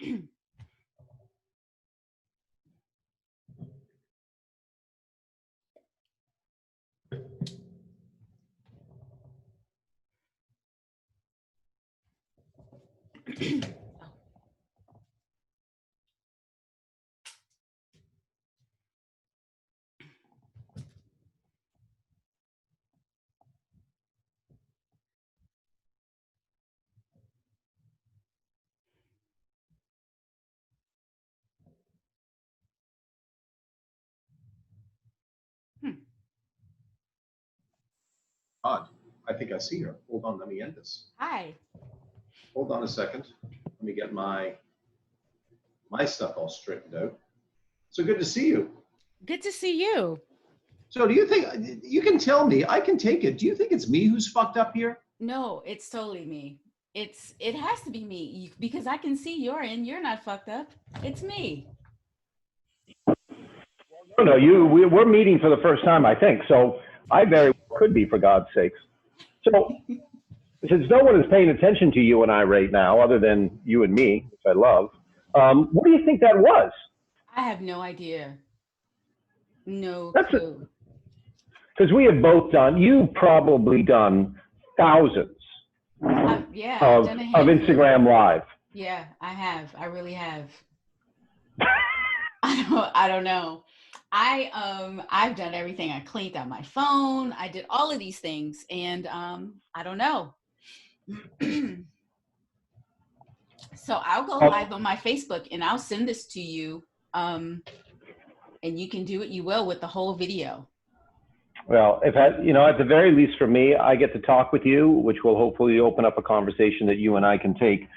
Hmm. Odd. I think I see her. Hold on, let me end this. Hi. Hold on a second. Let me get my stuff all straightened out. So good to see you. Good to see you. So do you think you can tell me? I can take it. Do you think it's me who's fucked up here? No, it's totally me. It has to be me because I can see you're not fucked up. It's me. No, we're meeting for the first time, I think. So I very well could be, for God's sakes. So since no one is paying attention to you and I right now, other than you and me, which I love, what do you think that was? I have no idea. No That's clue. because we have both done. You've probably done thousands Yeah, I've of done a handful. Instagram Live. Yeah, I have. I really have. I don't know. I've done everything. I cleaned out my phone. I did all of these things and I don't know. So I'll go live on my Facebook and I'll send this to you. And you can do what you will with the whole video. Well, if at the very least for me, I get to talk with you, which will hopefully open up a conversation that you and I can take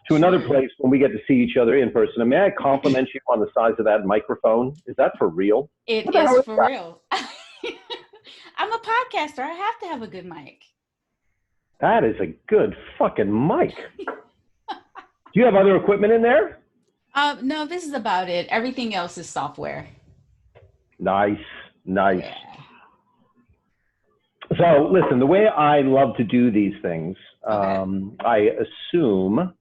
to another place when we get to see each other in person. And may I compliment you on the size of that microphone? Is that for real? It is for real. I'm a podcaster. I have to have a good mic. That is a good fucking mic. Do you have other equipment in there? No, this is about it. Everything else is software. Nice. Yeah. So listen, the way I love to do these things, I assume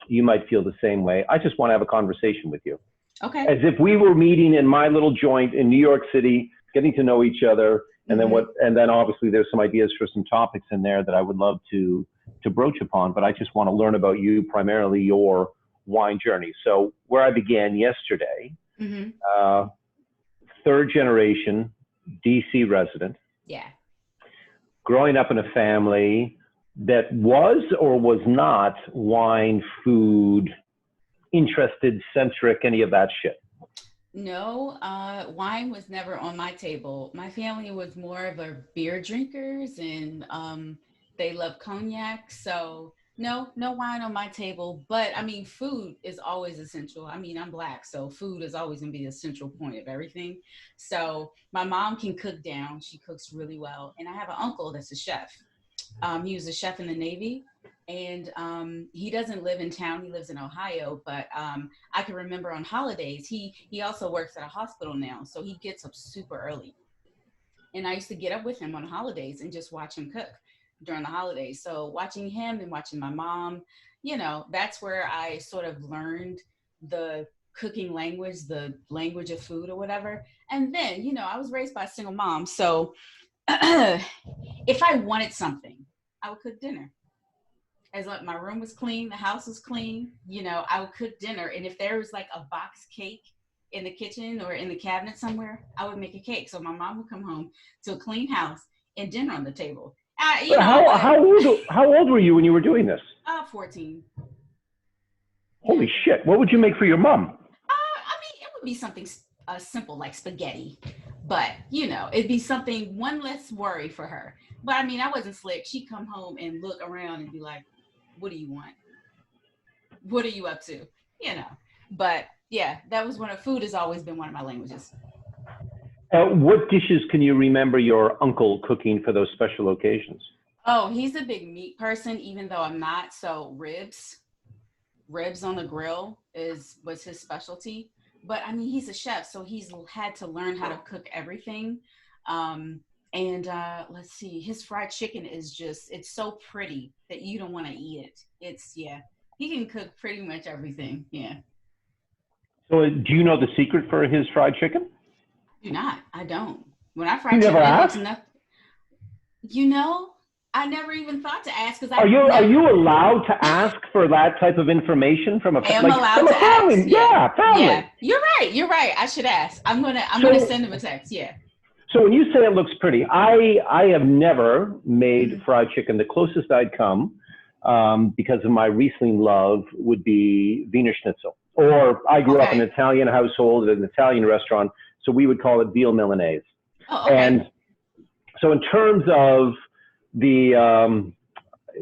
you might feel the same way. I just want to have a conversation with you. Okay. As if we were meeting in my little joint in New York City, getting to know each other. And then obviously there's some ideas for some topics in there that I would love to broach upon, but I just want to learn about you, primarily your wine journey. So where I began yesterday, third generation DC resident. Yeah. Growing up in a family that was or was not wine, food, interested, centric, any of that shit? No, wine was never on my table. My family was more of a beer drinkers and they love cognac. So no wine on my table. But I mean, food is always essential. I mean, I'm Black, so food is always gonna be the central point of everything. So my mom can cook down. She cooks really well. And I have an uncle that's a chef. He was a chef in the Navy. And he doesn't live in town. He lives in Ohio, but I can remember on holidays, he also works at a hospital now. So he gets up super early. And I used to get up with him on holidays and just watch him cook during the holidays. So watching him and watching my mom, that's where I sort of learned the cooking language, the language of food or whatever. And then, I was raised by a single mom. So if I wanted something, I would cook dinner. As like my room was clean, the house was clean, I would cook dinner. And if there was like a box cake in the kitchen or in the cabinet somewhere, I would make a cake. So my mom would come home to a clean house and dinner on the table. How old were you when you were doing this? 14. Holy shit. What would you make for your mom? I mean, it would be something simple like spaghetti, but it'd be something, one less worry for her. But I mean, I wasn't slick. She'd come home and look around and be like, what do you want? What are you up to? But yeah, that was food has always been one of my languages. What dishes can you remember your uncle cooking for those special occasions? Oh, he's a big meat person, even though I'm not. So ribs on the grill was his specialty. But I mean, he's a chef, so he's had to learn how to cook everything. And let's see, his fried chicken is it's so pretty that you don't want to eat it. He can cook pretty much everything. Yeah. So do you know the secret for his fried chicken? Do not. I don't. When I fry You never chicken, it's asked? nothing. You know, I never even thought to ask because Are I are never you allowed to ask for that type of information from a am like allowed from a to ask. family? Yeah. Yeah, Yeah. family. You're right. You're right. I should ask. I'm gonna So send him a text. Yeah. so when you say it looks pretty, I have never made Mhm. fried chicken. The closest I'd come, because of my Riesling love, would be Wiener Schnitzel. Or I grew up in an Okay. Italian household, an Italian restaurant, so we would call it veal Milanese. Oh, okay. And so in terms of the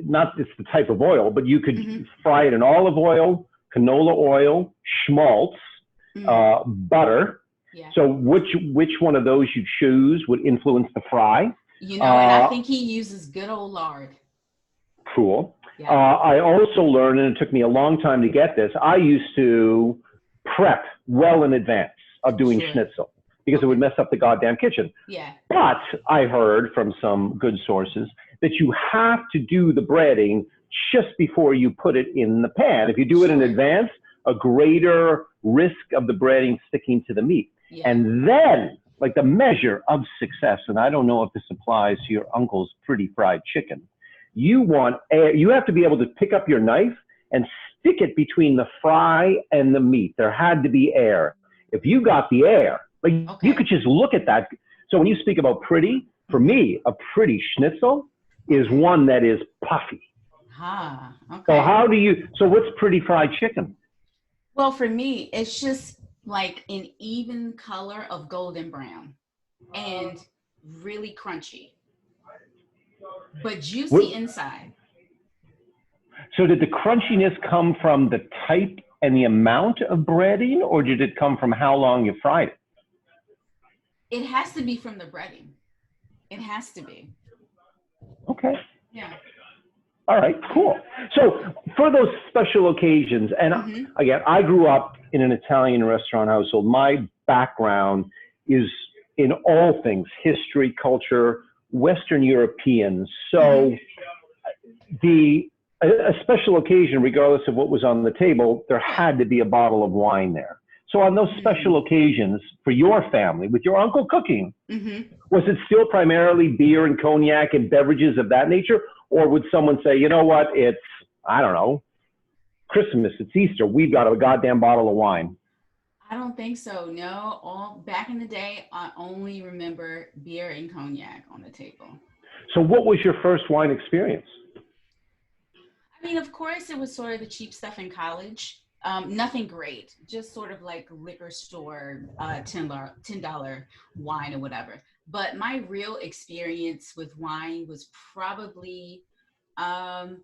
not it's the type of oil, but you could Hmm. fry it in olive oil, canola oil, schmaltz, Hmm. butter. Yeah. So which one of those you choose would influence the fry. You know, and I Uh, think he uses good old lard. cool. Yeah. I also learned, and it took me a long time to get this. I used to prep well in advance of doing Sure. schnitzel because it would Okay. mess up the goddamn kitchen. Yeah. But I heard from some good sources that you have to do the breading just before you put it in the pan. If you do it in Sure. advance, a greater risk of the breading sticking to the meat. Yeah. And then, like the measure of success, and I don't know if this applies to your uncle's pretty fried chicken, you want air, you have to be able to pick up your knife and stick it between the fry and the meat. There had to be air. If you got the air, like you Okay. could just look at that. So when you speak about pretty, for me, a pretty schnitzel is Okay. one that is puffy. Ah. So Okay. so what's pretty fried chicken? Well, for me, it's just like an even color of golden brown and really crunchy, but What, juicy inside. so did the crunchiness come from the type and the amount of breading, or did it come from how long you fried it? It has to be from the breading. It has to be. Okay. Yeah. All right, cool. So for those special occasions, and Hmm. again, I grew up in an Italian restaurant household. My background is in all things history, culture, Western European. Hmm. So the a special occasion, regardless of what was on the table, there Yeah. had to be a bottle of wine there. So on those Hmm. special occasions for your family, with your uncle cooking, Hmm. was it still primarily beer and cognac and beverages of that nature? Or would someone say, you know what, it's, I don't know, Christmas, it's Easter, we've got a goddamn bottle of wine. I don't think so. No, all back in the day, I only remember beer and cognac on the table. So what was your first wine experience? I mean, of course, it was sort of the cheap stuff in college. Nothing great, just sort of like liquor store, $10 wine or whatever. But my real experience with wine was probably um,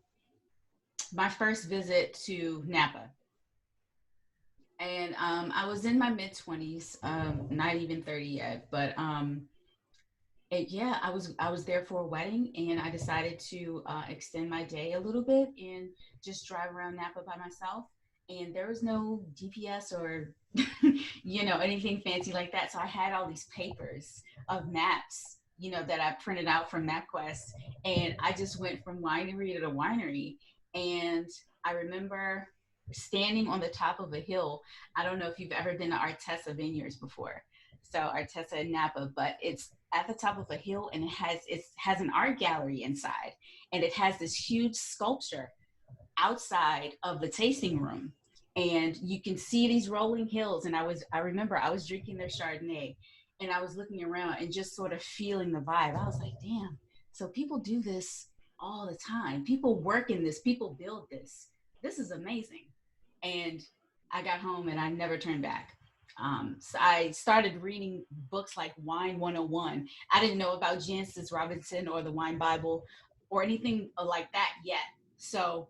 my first visit to Napa. And I was in my mid 20s, not even 30 yet, but yeah, I was there for a wedding, and I decided to extend my day a little bit and just drive around Napa by myself. And there was no GPS or anything fancy like that. So I had all these papers of maps, that I printed out from MapQuest, and I just went from winery to winery. And I remember standing on the top of a hill. I don't know if you've ever been to Artesa Vineyards before. So Artesa in Napa, but it's at the top of a hill, and it has an art gallery inside, and it has this huge sculpture outside of the tasting room, and you can see these rolling hills. And I remember I was drinking their Chardonnay, and I was looking around and just sort of feeling the vibe. I was like, damn, so people do this all the time, people work in this, people build this is amazing. And I got home and I never turned back. So I started reading books like Wine 101. I didn't know about Jancis Robinson or the Wine Bible or anything like that yet. So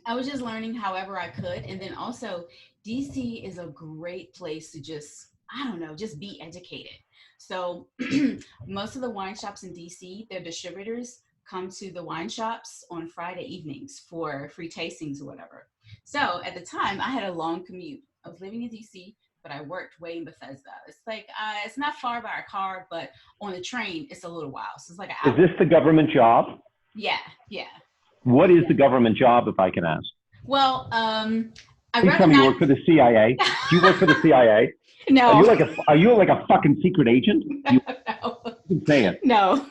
I was just learning however I could. And then also, DC is a great place to just, I don't know, just be educated. So most of the wine shops in DC, their distributors come to the wine shops on Friday evenings for free tastings or whatever. So at the time, I had a long commute. I was living in DC, but I worked way in Bethesda. It's like, it's not far by a car, but on the train, it's a little while. So it's like an Is hour. this the government job? Yeah, yeah. What is the government job, if I can ask? Well, I Please rather tell me you not. work for the CIA. Do you work for the CIA? No. Are you like a fucking secret agent? You No. can say it. No.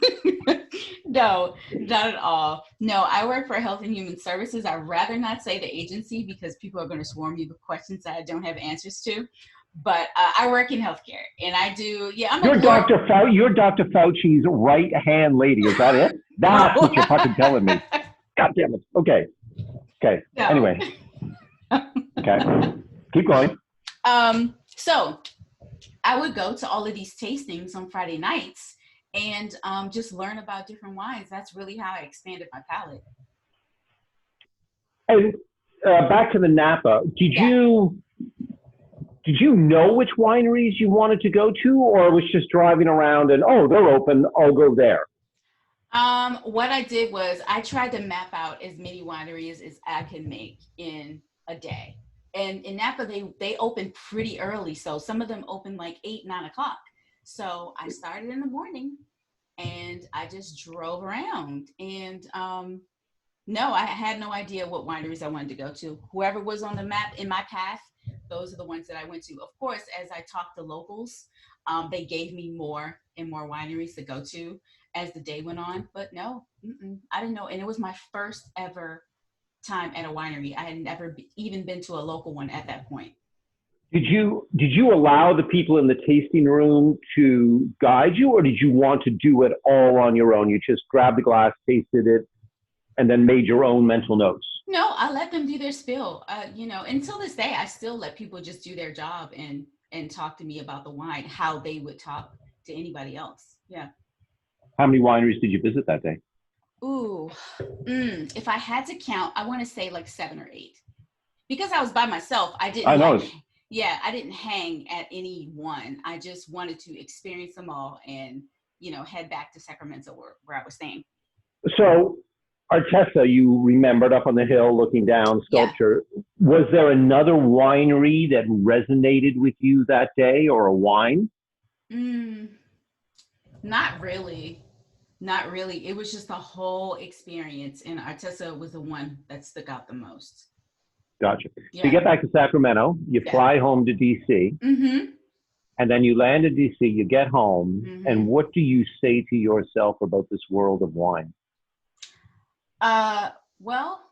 No, not at all. No, I work for Health and Human Services. I'd rather not say the agency because people are going to swarm me with questions that I don't have answers to. But I work in healthcare, and I do. Yeah, I'm a You're Dr. Fauci's right hand lady. Is that it? That's No. what you're fucking telling me. God damn it. Okay. Okay. No. Anyway. Okay. Keep going. So I would go to all of these tastings on Friday nights and just learn about different wines. That's really how I expanded my palate. And back to the Napa. Yeah. Did you know which wineries you wanted to go to, or was just driving around and, oh, they're open, I'll go there? What I did was I tried to map out as many wineries as I can make in a day. And in Napa, they open pretty early. So some of them open like 8, 9 o'clock. So I started in the morning and I just drove around. And no, I had no idea what wineries I wanted to go to. Whoever was on the map in my path, those are the ones that I went to. Of course, as I talked to locals, they gave me more and more wineries to go to as the day went on. But no, I didn't know. And it was my first ever time at a winery. I had never even been to a local one at that point. Did you allow the people in the tasting room to guide you, or did you want to do it all on your own? You just grabbed the glass, tasted it, and then made your own mental notes? No, I let them do their spill. Until this day, I still let people just do their job and talk to me about the wine, how they would talk to anybody else. Yeah. How many wineries did you visit that day? Ooh, if I had to count, I want to say like 7 or 8. Because I was by myself, I didn't I didn't hang at any one. I just wanted to experience them all and, head back to Sacramento where I was staying. So Artesa, you remembered up on the hill looking down, sculpture. Yeah. Was there another winery that resonated with you that day, or a wine? Not really. Not really. It was just the whole experience. And Artesa was the one that stuck out the most. Gotcha. Yeah. So you get back to Sacramento, you fly home to DC, and then you land in DC, you get home, and what do you say to yourself about this world of wine? Well,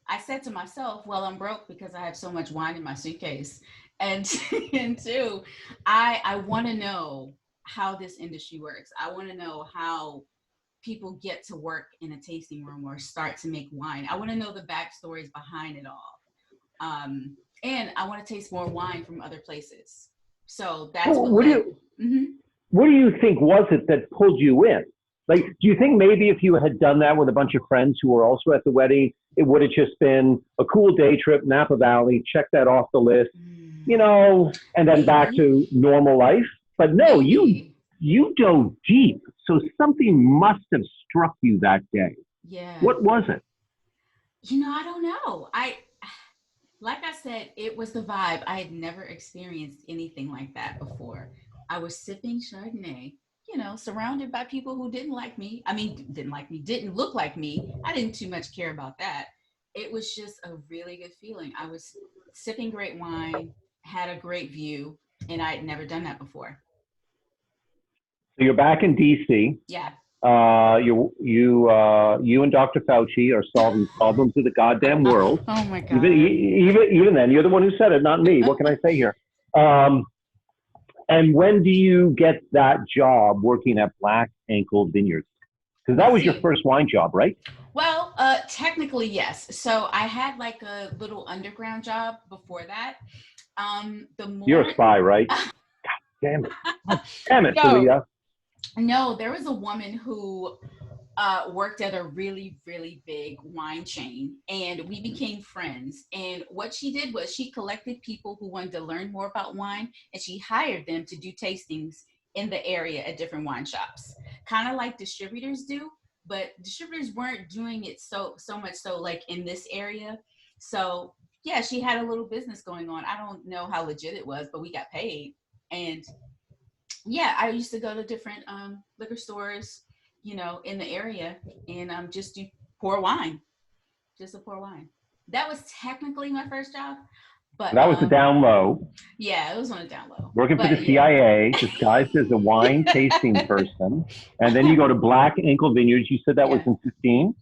I said to myself, well, I'm broke because I have so much wine in my suitcase. And 2, I want to know how this industry works. I want to know how people get to work in a tasting room or start to make wine. I want to know the backstories behind it all. And I want to taste more wine from other places. So that's what do you think was it that pulled you in? Like, do you think maybe if you had done that with a bunch of friends who were also at the wedding, it would have just been a cool day trip, Napa Valley, check that off the list, and then back to normal life? But no, you dove deep. So something must have struck you that day. Yeah. What was it? I don't know. Like I said, it was the vibe. I had never experienced anything like that before. I was sipping Chardonnay, surrounded by people who didn't like me. Didn't look like me. I didn't too much care about that. It was just a really good feeling. I was sipping great wine, had a great view, and I had never done that before. So you're back in DC. Yeah. You and Dr. Fauci are solving problems of the goddamn world. Oh my God. Even then, you're the one who said it, not me. What can I say here? And when do you get that job working at Black Ankle Vineyards? Because that was your first wine job, right? Well, technically, yes. So I had like a little underground job before that. You're a spy, right? God damn it. God damn it, Talia. No, there was a woman who worked at a really, really big wine chain, and we became friends. And what she did was she collected people who wanted to learn more about wine, and she hired them to do tastings in the area at different wine shops, kind of like distributors do. But distributors weren't doing it so much so like in this area. So yeah, she had a little business going on. I don't know how legit it was, but we got paid. And yeah, I used to go to different liquor stores, in the area and just pour wine. Just to pour wine. that was technically my first job, but That was the down low, yeah, it was on a down low. working for But the yeah. CIA, disguised as a wine tasting person. And then you go to Black Ankle Vineyards. You said that was Yeah. in 15?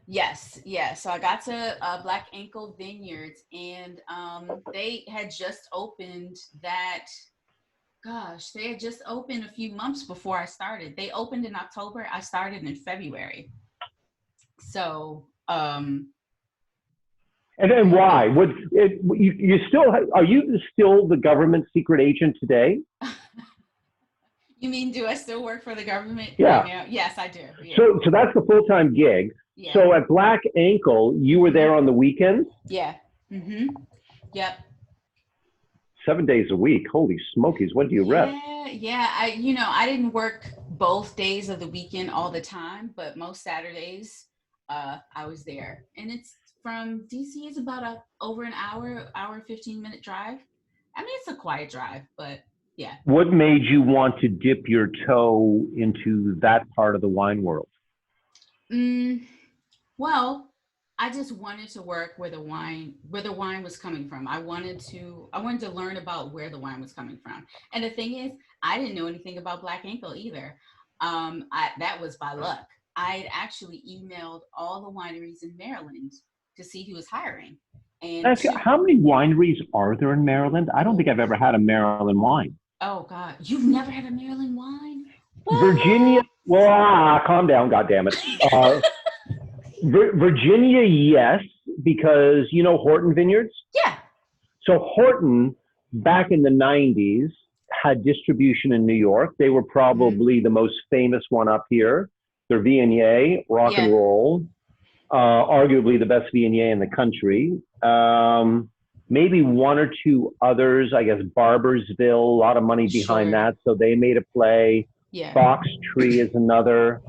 Yes, yes. So I got to Black Ankle Vineyards, and they had just opened that. Gosh, they had just opened a few months before I started. They opened in October. I started in February. So, And then why? You still are you still the government secret agent today? you mean, do I still work for the government Yeah. right now? Yes, I do. Yeah. So that's the full-time gig. Yeah. So at Black Ankle, you were there on the weekends? Yeah. Mm-hmm. Yep. 7 days a week. Holy smokies! When do you rest? Yeah. I didn't work both days of the weekend all the time, but most Saturdays, I was there. And it's from DC is about over an hour, 15-minute drive. I mean, it's a quiet drive, but yeah. What made you want to dip your toe into that part of the wine world? Well, I just wanted to work where the wine was coming from. I wanted to learn about where the wine was coming from. And the thing is, I didn't know anything about Black Ankle either. That was by luck. I actually emailed all the wineries in Maryland to see who was hiring. And How many wineries are there in Maryland? I don't think I've ever had a Maryland wine. Oh God, you've never had a Maryland wine? What? Virginia. Well, calm down, goddammit. Virginia, yes, because you know Horton Vineyards? Yeah. So Horton, back in the 90s, had distribution in New York. They were probably the most famous one up here. Their Viognier, rock and roll, arguably the best Viognier in the country. Maybe one or two others, I guess Barbersville, a lot of money behind that. So they made a play. Yeah. Fox Tree is another.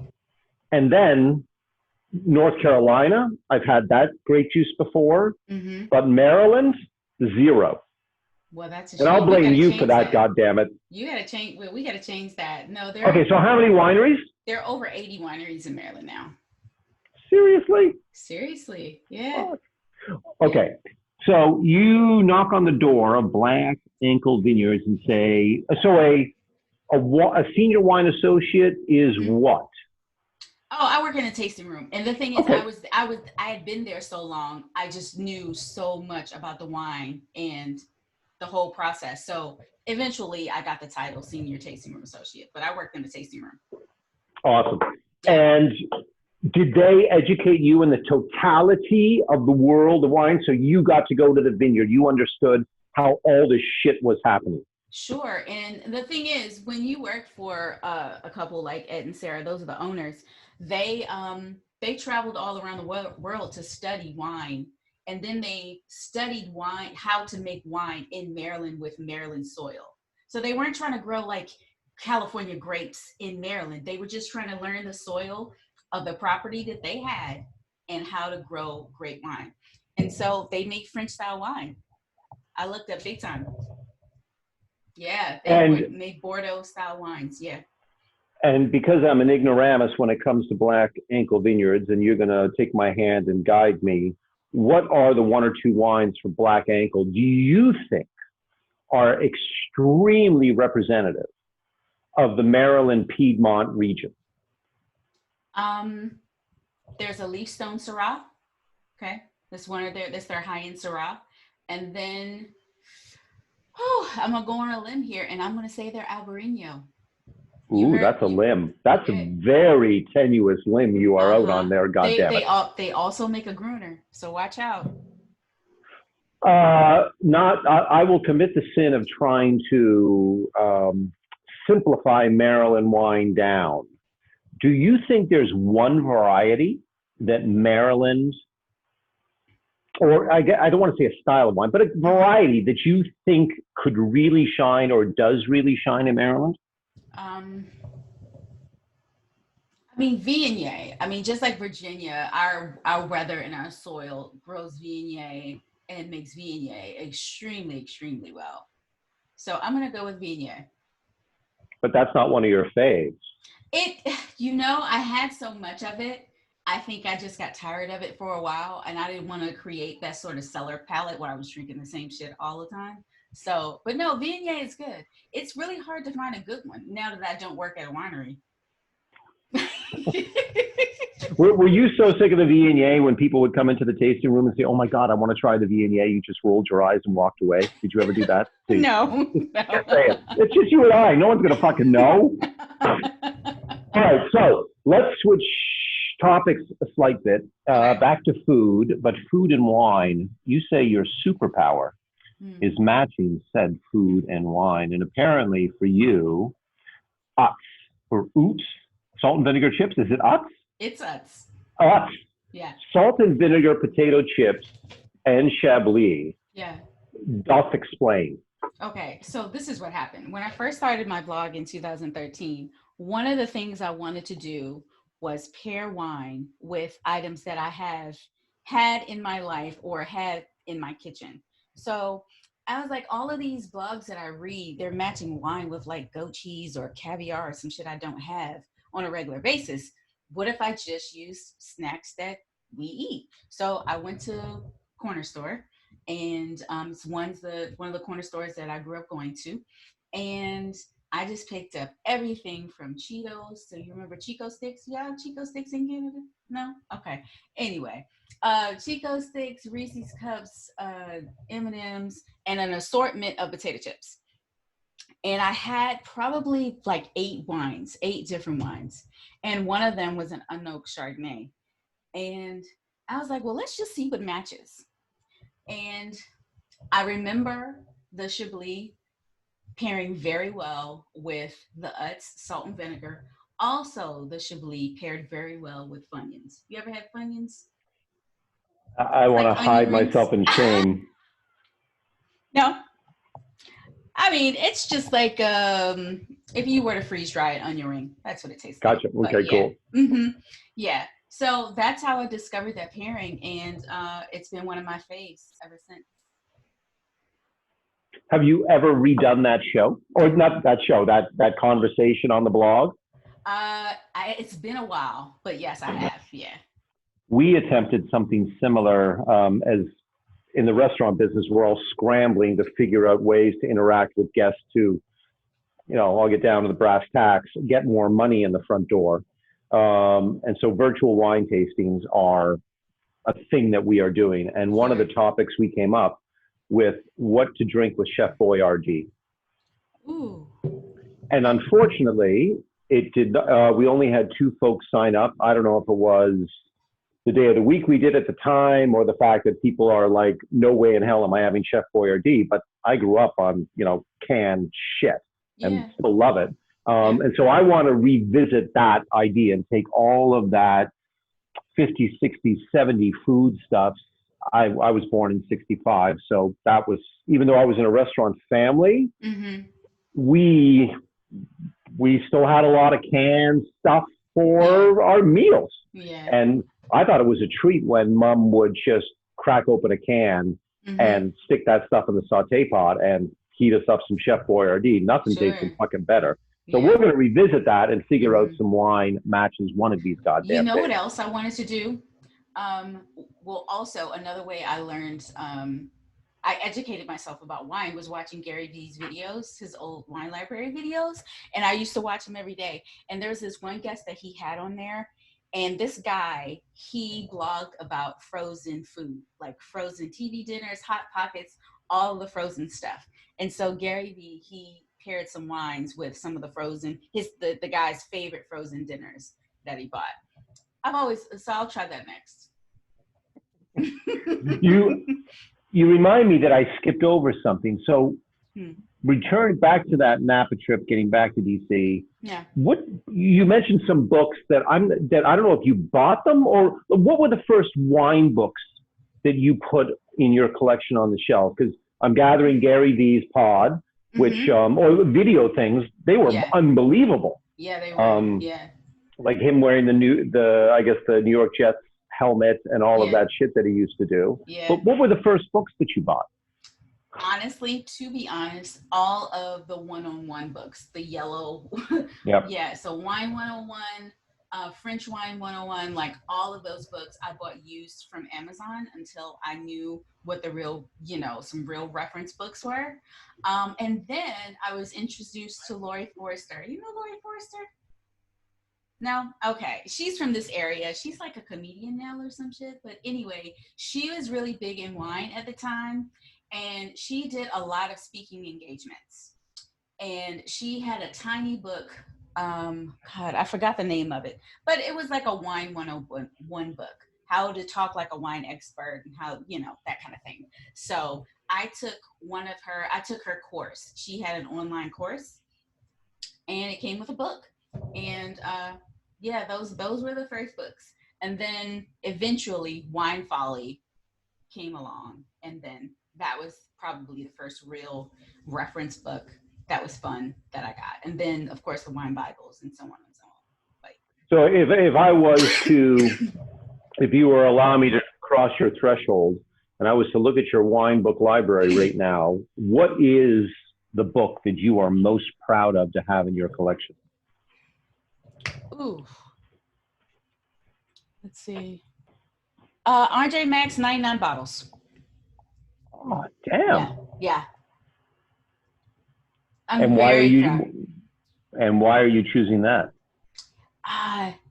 And then North Carolina, I've had that grape juice before, but Maryland, zero. Well, that's a shame. And I'll blame you for that, goddammit. You got to change. Well, we got to change that. No, okay. So how many wineries? There are over 80 wineries in Maryland now. Seriously? Seriously, yeah. Okay, so you knock on the door of Black Ankle Vineyards and say, so a senior wine associate is what? Oh, I work in a tasting room. And the thing is, I had been there so long, I just knew so much about the wine and the whole process. So eventually I got the title Senior Tasting Room Associate, but I worked in the tasting room. Awesome. And did they educate you in the totality of the world of wine? So you got to go to the vineyard. You understood how all this shit was happening. Sure. And the thing is, when you work for a couple like Ed and Sarah, those are the owners, they traveled all around the world to study wine. And then they studied wine, how to make wine in Maryland with Maryland soil. So they weren't trying to grow like California grapes in Maryland. They were just trying to learn the soil of the property that they had and how to grow great wine. And so they make French style wine. I looked up big time. Yeah, they made Bordeaux style wines. Yeah. And because I'm an ignoramus when it comes to Black Ankle Vineyards, and you're going to take my hand and guide me, what are the one or two wines from Black Ankle do you think are extremely representative of the Maryland Piedmont region? There's a Leafstone Syrah. Okay. That's their high-end Syrah. And then, I'm going to go on a limb here, and I'm going to say they're Albarino. Ooh, that's a limb. That's a very tenuous limb you are out on there, goddammit. They also make a Gruner, so watch out. I will commit the sin of trying to simplify Maryland wine down. Do you think there's one variety that Maryland, or I don't want to say a style of wine, but a variety that you think could really shine or does really shine in Maryland? I mean, Viognier. I mean, just like Virginia, our weather and our soil grows Viognier and makes Viognier extremely, extremely well. So I'm going to go with Viognier. But that's not one of your faves. I had so much of it, I think I just got tired of it for a while, and I didn't want to create that sort of cellar palette where I was drinking the same shit all the time. So, but no, Viognier is good. It's really hard to find a good one now that I don't work at a winery. Were you so sick of the Viognier when people would come into the tasting room and say, "Oh my God, I want to try the Viognier"? You just rolled your eyes and walked away. Did you ever do that? No, Can't say it. It's just you and I. No one's gonna fucking know. All right, so let's switch topics a slight bit. Back to food, but food and wine. You say your superpower is matching said food and wine, and apparently for you, Utz or Oots, salt and vinegar chips. Is it Utz? It's Utz. Utz. Yeah. Salt and vinegar potato chips and Chablis. Yeah. Doth explain. Okay, so this is what happened. When I first started my blog in 2013, one of the things I wanted to do was pair wine with items that I have had in my life or had in my kitchen. So I was like, all of these blogs that I read, they're matching wine with like goat cheese or caviar or some shit I don't have on a regular basis. What if I just use snacks that we eat? So I went to Corner Store, and it's one of the corner stores that I grew up going to, and I just picked up everything from Cheetos. So you remember Chico sticks? Yeah, Chico sticks in Canada? No? Okay. Anyway, Chico sticks, Reese's cups, M&Ms, and an assortment of potato chips. And I had probably like 8 different wines. And one of them was an unoaked Chardonnay. And I was like, well, let's just see what matches. And I remember the Chablis pairing very well with the Utz salt and vinegar. Also, the Chablis paired very well with Funyuns. You ever had Funyuns? I want to Like hide onion rings? myself in shame. No. I mean, it's just like if you were to freeze dry an onion ring, that's what it tastes Gotcha. like. Okay, cool. Yeah. So that's how I discovered that pairing, and it's been one of my faves ever since. Have you ever redone that show? Or not that show, that conversation on the blog? It's been a while, but yes, I have. Yeah. We attempted something similar as in the restaurant business, we're all scrambling to figure out ways to interact with guests to, I'll get down to the brass tacks, get more money in the front door. And so virtual wine tastings are a thing that we are doing. And one of the topics we came up with what to drink with Chef Boyardee. Ooh. And unfortunately, it did. We only had 2 folks sign up. I don't know if it was the day of the week we did at the time, or the fact that people are like, no way in hell am I having Chef Boyardee. But I grew up on, canned shit and still love it. And so I want to revisit that idea and take all of that 50s, 60s, 70s food stuff. I was born in 65. So that was, even though I was in a restaurant family, we still had a lot of canned stuff for our meals. Yeah. And I thought it was a treat when Mom would just crack open a can and stick that stuff in the saute pot and heat us up some Chef Boyardee. Nothing tastes fucking better. So we're going to revisit that and figure out some wine matches one of these goddamn You know things. what else I wanted to do? Well, also another way I learned, I educated myself about wine was watching Gary Vee's videos, his old wine library videos. And I used to watch them every day. And there's this one guest that he had on there. And this guy, he blogged about frozen food, like frozen TV dinners, Hot Pockets, all the frozen stuff. And so Gary Vee, he paired some wines with some of the frozen, the guy's favorite frozen dinners that he bought. So I'll try that next. You remind me that I skipped over something. So return back to that Napa trip, getting back to DC. Yeah. What you mentioned some books that I don't know if you bought them, or what were the first wine books that you put in your collection on the shelf? Because I'm gathering Gary Vee's pod, which or video things, they were unbelievable. Yeah, they were. Like him wearing the New York Jets helmet and all of that shit that he used to do. Yeah. But what were the first books that you bought? Honestly, to be honest, all of the one-on-one books, the yellow. Yep. Yeah. So Wine 101, French Wine 101, like all of those books I bought used from Amazon until I knew what the real, some real reference books were. And then I was introduced to Lori Forrester. You know Lori Forrester? No? Okay. She's from this area. She's like a comedian now or some shit. But anyway, she was really big in wine at the time. And she did a lot of speaking engagements. And she had a tiny book. God, I forgot the name of it. But it was like a wine 101 book. How to talk like a wine expert and how, that kind of thing. So I took her course. She had an online course and it came with a book. And yeah, those were the first books. And then eventually Wine Folly came along. And then that was probably the first real reference book that was fun that I got. And then of course the wine Bibles and so on and so on. Like, so if I was to, if you were allowing me to cross your threshold and I was to look at your wine book library right now, what is the book that you are most proud of to have in your collection? ooh, let's see. Andre Mack's 99 Bottles. Oh, damn. Yeah. Yeah. And why are you choosing that?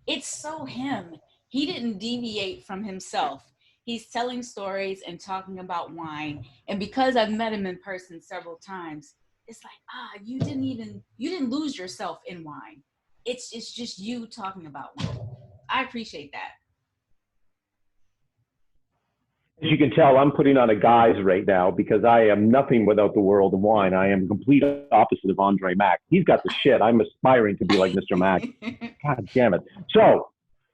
It's so him. He didn't deviate from himself. He's telling stories and talking about wine. And because I've met him in person several times, it's like, you didn't lose yourself in wine. It's just you talking about wine. I appreciate that. As you can tell, I'm putting on a guise right now because I am nothing without the world of wine. I am complete opposite of Andre Mack. He's got the shit. I'm aspiring to be like Mr. Mack. God damn it. So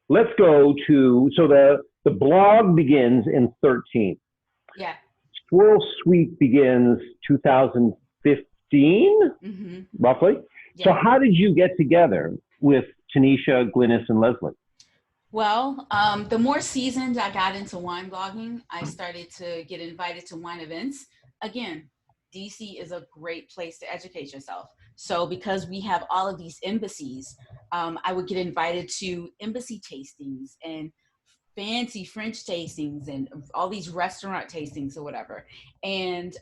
let's go to, so the blog begins in 13. Yeah. Squirrel Suite begins 2015, roughly. Yeah. So how did you get together with Tanisha, Glynis, and Leslie? Well, the more seasoned I got into wine blogging, I started to get invited to wine events. Again, DC is a great place to educate yourself. So because we have all of these embassies, I would get invited to embassy tastings and fancy French tastings and all these restaurant tastings or whatever. And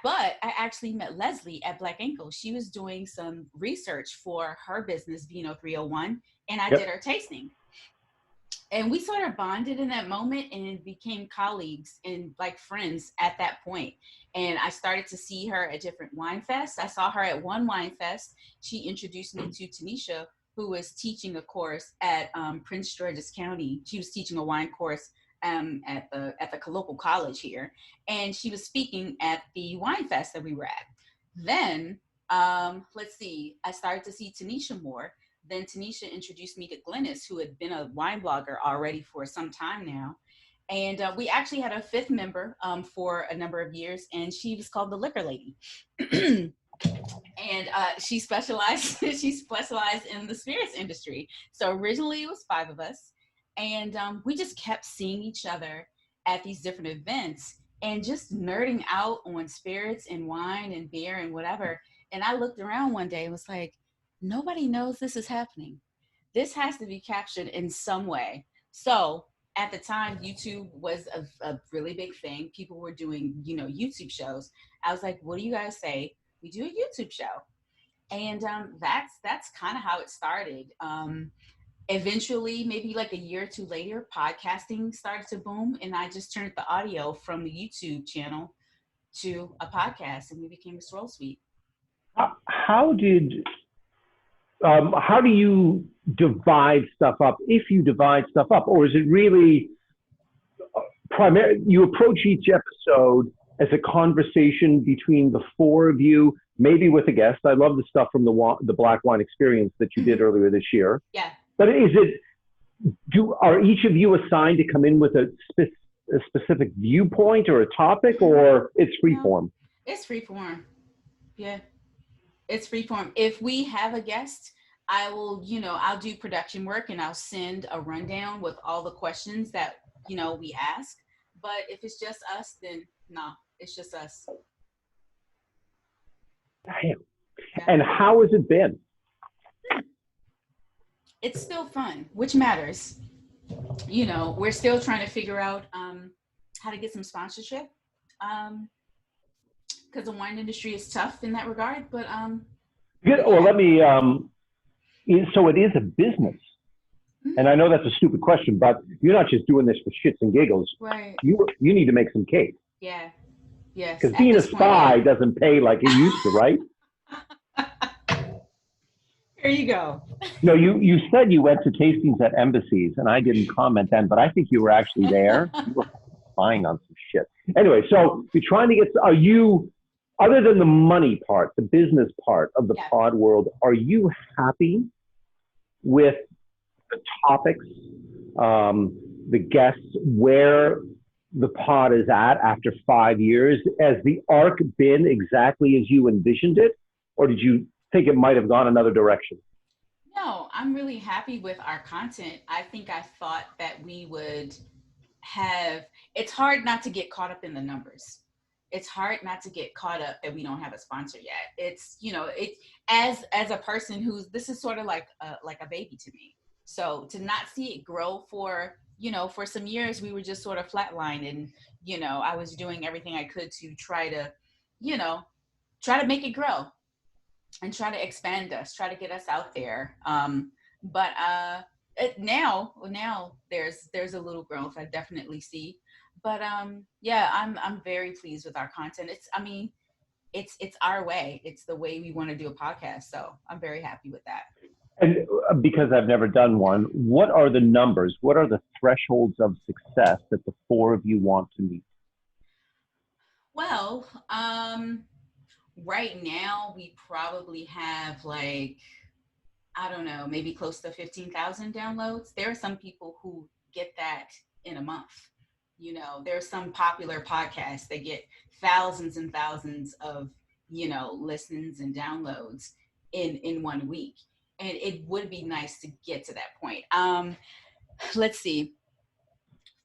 but I actually met Leslie at Black Ankle. She was doing some research for her business, Vino 301, and I did her tasting. And we sort of bonded in that moment and became colleagues and like friends at that point. And I started to see her at different wine fests. I saw her at one wine fest. She introduced me to Tanisha, who was teaching a course at Prince George's County. She was teaching a wine course at the local college here, and she was speaking at the wine fest that we were at. Then let's see, I started to see Tanisha more. Then Tanisha introduced me to Glynis, who had been a wine blogger already for some time now, and we actually had a fifth member for a number of years, and she was called the Liquor Lady. And she specialized in the spirits industry. So originally it was 5 of us. And we just kept seeing each other at these different events and just nerding out on spirits and wine and beer and whatever. And I looked around one day and was like, nobody knows this is happening. This has to be captured in some way. So at the time, YouTube was a really big thing. People were doing, YouTube shows. I was like, what do you guys say? We do a YouTube show. And that's kind of how it started. Eventually, maybe like a year or two later, podcasting started to boom, and I just turned the audio from the YouTube channel to a podcast, and we became a Squirrel Suite. How do you divide stuff up, if you divide stuff up, or is it really primarily you approach each episode as a conversation between the 4 of you, maybe with a guest? I love the stuff from the Black Wine Experience that you did earlier this year. Yeah. But are each of you assigned to come in with a specific viewpoint or a topic, or it's free form? It's free form. Yeah, it's free form. If we have a guest, I will, I'll do production work and I'll send a rundown with all the questions that, we ask. But if it's just us, then no, it's just us. Damn. Yeah. And how has it been? it's still fun, which matters. You know, we're still trying to figure out how to get some sponsorship. Because the wine industry is tough in that regard, but Good. Well, let me. So it is a business, and I know that's a stupid question, but you're not just doing this for shits and giggles. right. You need to make some cake Yeah. Yes. because At being a this point, spy yeah. doesn't pay like it used to, right? There you go. No, you said you went to tastings at embassies, and I didn't comment then, but I think you were actually there. You were spying on some shit. Anyway, so you're trying to get. Are you, other than the money part, the business part of the Yeah. pod world, are you happy with the topics, the guests, where the pod is at after 5 years? Has the arc been exactly as you envisioned it, or did you think it might have gone another direction? No, I'm really happy with our content. I think I thought that we would have, it's hard not to get caught up in the numbers. It's hard not to get caught up that we don't have a sponsor yet. It's, you know, it as a person who's, this is sort of like a baby to me. So to not see it grow for, you know, for some years, we were just sort of flatlined, and, you know, I was doing everything I could to try to, you know, try to make it grow and try to expand us, try to get us out there. But now there's a little growth I definitely see. But yeah, I'm very pleased with our content. It's our way. It's the way we want to do a podcast. So I'm very happy with that. And because I've never done one, what are the numbers? What are the thresholds of success that the four of you want to meet? Well, right now we probably have like, I don't know, maybe close to 15,000 downloads. There are some people who get that in a month. You know, there's some popular podcasts that get thousands and thousands of, you know, listens and downloads in 1 week. And it would be nice to get to that point. Let's see,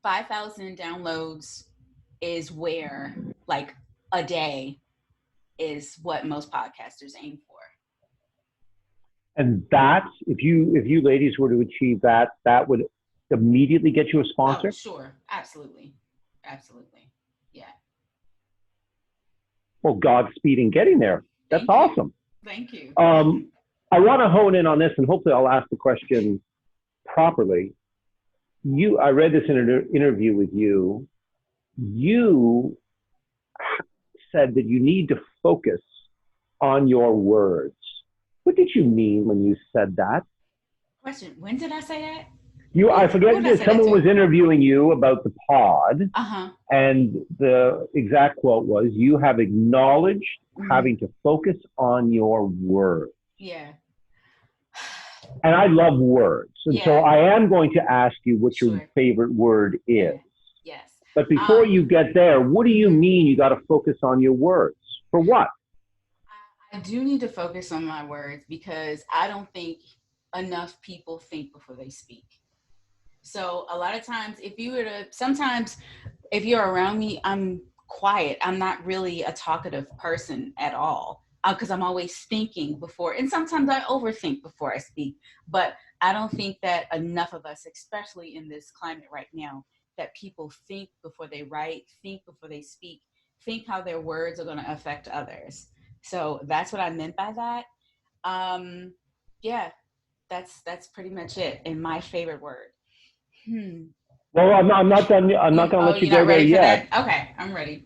5,000 downloads is where, like, a day is what most podcasters aim for. And that, if you ladies were to achieve that, that would immediately get you a sponsor? Oh, sure. Absolutely. Absolutely. Yeah. Well, Godspeed in getting there. That's Thank you. awesome. Thank you. I want to hone in on this, and hopefully I'll ask the question properly. I read this in an interview with you. You said that you need to focus on your words. What did you mean when you said that? Question, when did I say that? I forget that someone was interviewing you about the pod, and the exact quote was, "You have acknowledged having to focus on your words." Yeah. And I love words, and so I am going to ask you what your favorite word is. Yes. But before you get there, what do you mean you got to focus on your words? For what? I do need to focus on my words because I don't think enough people think before they speak. So a lot of times, sometimes if you're around me, I'm quiet. I'm not really a talkative person at all because I'm always thinking before, and sometimes I overthink before I speak. But I don't think that enough of us, especially in this climate right now, that people think before they write, think before they speak, think how their words are going to affect others. So that's what I meant by that. Yeah, that's pretty much it. And my favorite word. Well, I'm not done. I'm not going to let you go there yet. Okay, I'm ready.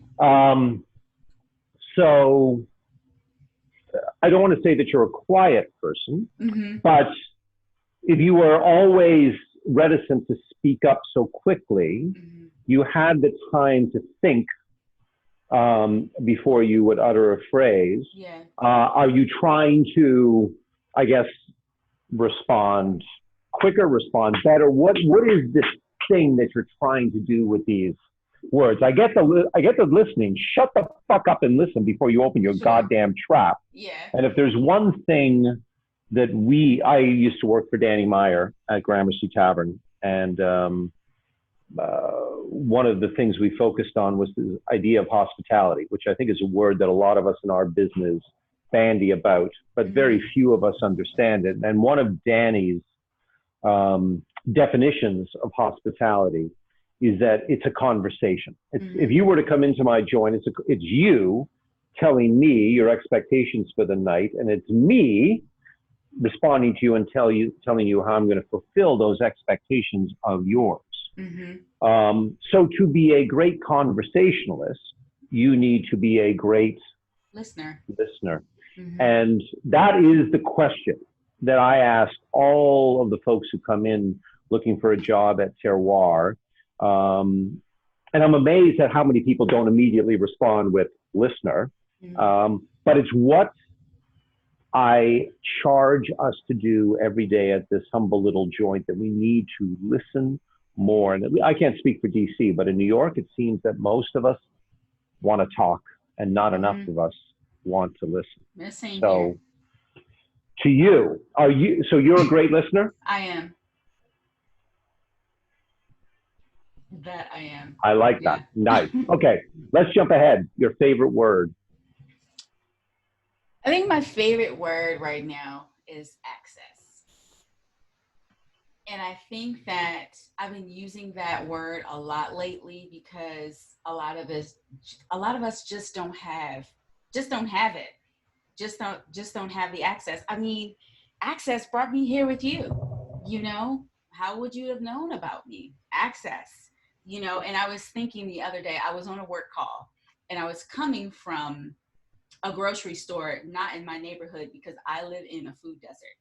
So I don't want to say that you're a quiet person, but if you were always reticent to speak up so quickly, you had the time to think before you would utter a phrase. Yeah. Are you trying to, I guess, respond quicker, respond better? What is this thing that you're trying to do with these words? I get the listening. Shut the fuck up and listen before you open your goddamn trap. Yeah. And if there's one thing that I used to work for Danny Meyer at Gramercy Tavern, and one of the things we focused on was the idea of hospitality, which I think is a word that a lot of us in our business bandy about, but very few of us understand it. And one of Danny's definitions of hospitality is that it's a conversation. Mhm. If you were to come into my joint, it's you telling me your expectations for the night, and it's me responding to you and telling you how I'm going to fulfill those expectations of yours. So to be a great conversationalist, you need to be a great Listener. And that is the question that I ask all of the folks who come in looking for a job at Terroir. And I'm amazed at how many people don't immediately respond with listener. But it's what I charge us to do every day at this humble little joint, that we need to listen more. And I can't speak for DC, but in New York, it seems that most of us want to talk and not enough of us want to listen. So to you, so you're a great listener? I am. That I am. I like that. Nice. Okay, let's jump ahead. Your favorite word? I think my favorite word right now is access. And I think that I've been using that word a lot lately because a lot of us just don't have it. Just don't have the access. I mean, access brought me here with you. You know, how would you have known about me? Access, you know. And I was thinking the other day, I was on a work call and I was coming from a grocery store, not in my neighborhood, because I live in a food desert.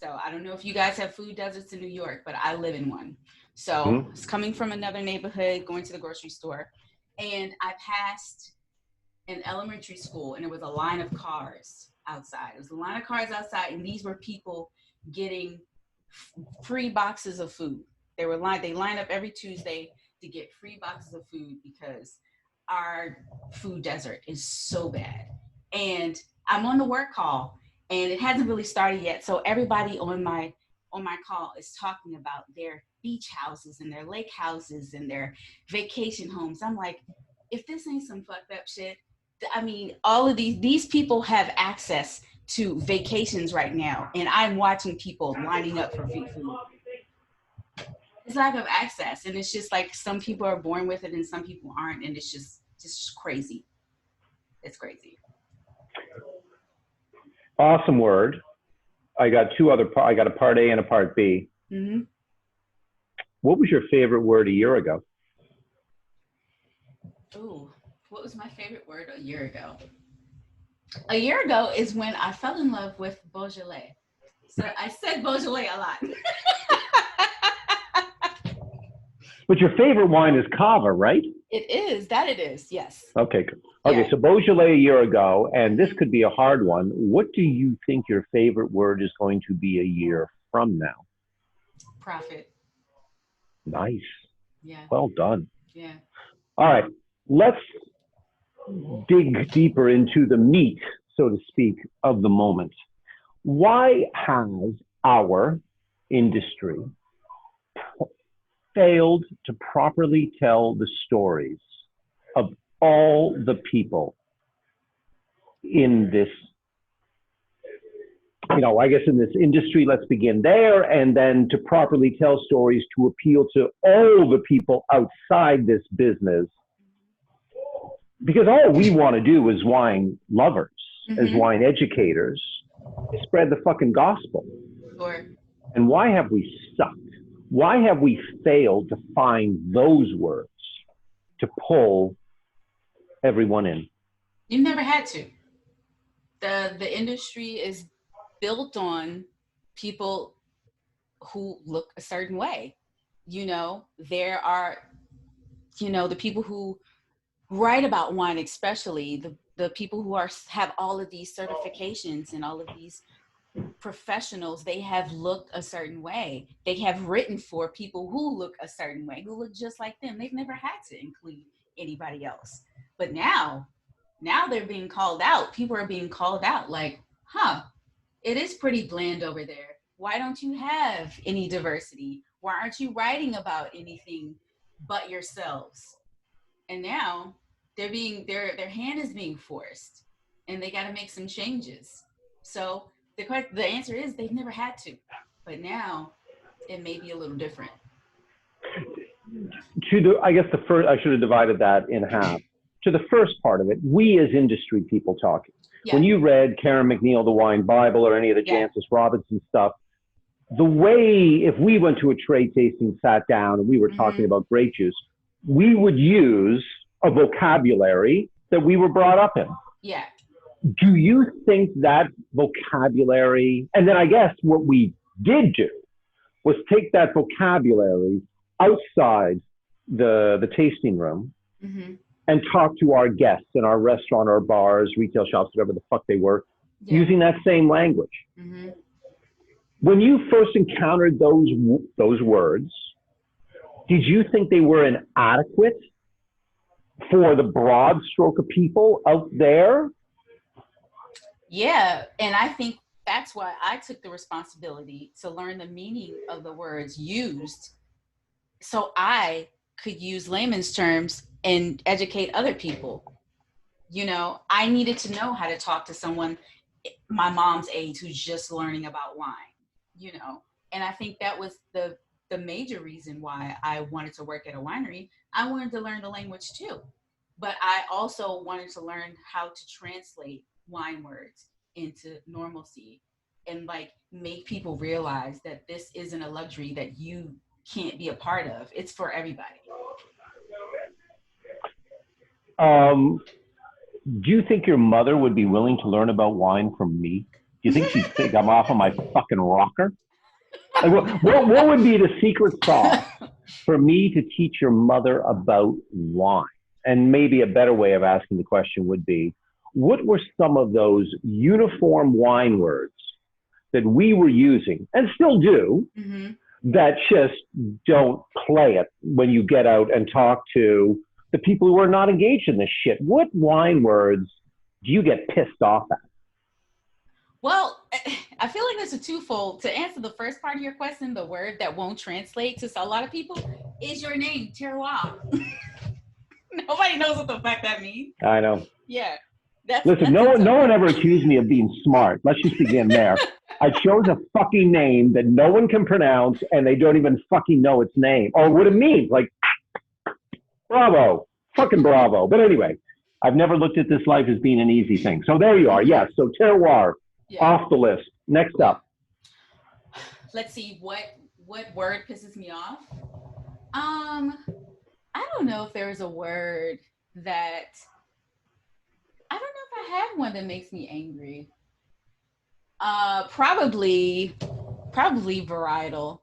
So I don't know if you guys have food deserts in New York, but I live in one. So I was coming from another neighborhood, going to the grocery store, and I passed an elementary school, and it was a line of cars outside. It was a line of cars outside, and these were people getting free boxes of food. They line up every Tuesday to get free boxes of food because our food desert is so bad. And I'm on the work call and it hasn't really started yet. So everybody on my call is talking about their beach houses and their lake houses and their vacation homes. I'm like, if this ain't some fucked up shit, I mean, all of these people have access to vacations right now. And I'm watching people lining up for food. It's lack of access. And it's just like some people are born with it and some people aren't. And it's just crazy. It's crazy. Awesome word. I got I got a part A and a part B. What was your favorite word a year ago? Ooh, what was my favorite word a year ago? A year ago is when I fell in love with Beaujolais. So I said Beaujolais a lot. But your favorite wine is Cava, right? It is, yes. Okay, good. Okay, so Beaujolais a year ago, and this could be a hard one. What do you think your favorite word is going to be a year from now? Profit. Nice. Yeah. Well done. Yeah. All right, let's dig deeper into the meat, so to speak, of the moment. Why has our industry failed to properly tell the stories of all the people in this, I guess in this industry? Let's begin there, and then to properly tell stories to appeal to all the people outside this business. Because all we want to do as wine lovers, as wine educators, is spread the fucking gospel. Sure. And why have we sucked? Why have we failed to find those words to pull everyone in? You never had to. The industry is built on people who look a certain way. There are, the people who write about wine, especially the people who have all of these certifications and all of these professionals. They have looked a certain way. They have written for people who look a certain way, who look just like them. They've never had to include anybody else. But now they're being called out. People are being called out like, it is pretty bland over there. Why don't you have any diversity? Why aren't you writing about anything but yourselves? And now their hand is being forced and they got to make some changes. So the answer is they've never had to, but now it may be a little different. I guess the first, I should have divided that in half. To the first part of it, we as industry people talking. Yeah. When you read Karen McNeil, The Wine Bible, or any of the Jancis Robinson stuff, the way, if we went to a trade tasting, sat down, and we were talking about grape juice, we would use a vocabulary that we were brought up in. Yeah. Do you think that vocabulary, and then I guess what we did do was take that vocabulary outside the tasting room and talk to our guests in our restaurant or bars, retail shops, whatever the fuck they were, using that same language. When you first encountered those words, did you think they were inadequate for the broad stroke of people out there? Yeah, and I think that's why I took the responsibility to learn the meaning of the words used so I could use layman's terms and educate other people. You know, I needed to know how to talk to someone my mom's age who's just learning about wine, you know. And I think that was the major reason why I wanted to work at a winery. I wanted to learn the language too. But I also wanted to learn how to translate wine words into normalcy and like make people realize that this isn't a luxury that you can't be a part of. It's for everybody. Do you think your mother would be willing to learn about wine from me? Do you think she'd think I'm off on my fucking rocker? Like, what would be the secret sauce for me to teach your mother about wine? And maybe a better way of asking the question would be, what were some of those uniform wine words that we were using and still do that just don't play it when you get out and talk to the people who are not engaged in this shit? What wine words do you get pissed off at? Well, I feel like there's a twofold. To answer the first part of your question, the word that won't translate to a lot of people is your name, terroir. Nobody knows what the fuck that means. I know. Yeah. Listen, no one ever accused me of being smart. Let's just begin there. I chose a fucking name that no one can pronounce and they don't even fucking know its name or what it means. Like, bravo, fucking bravo. But anyway, I've never looked at this life as being an easy thing. So there you are. Yes. So terroir, off the list. Next up. Let's see, what word pisses me off? I don't know if there's a word that, I don't know if I have one that makes me angry. Probably varietal.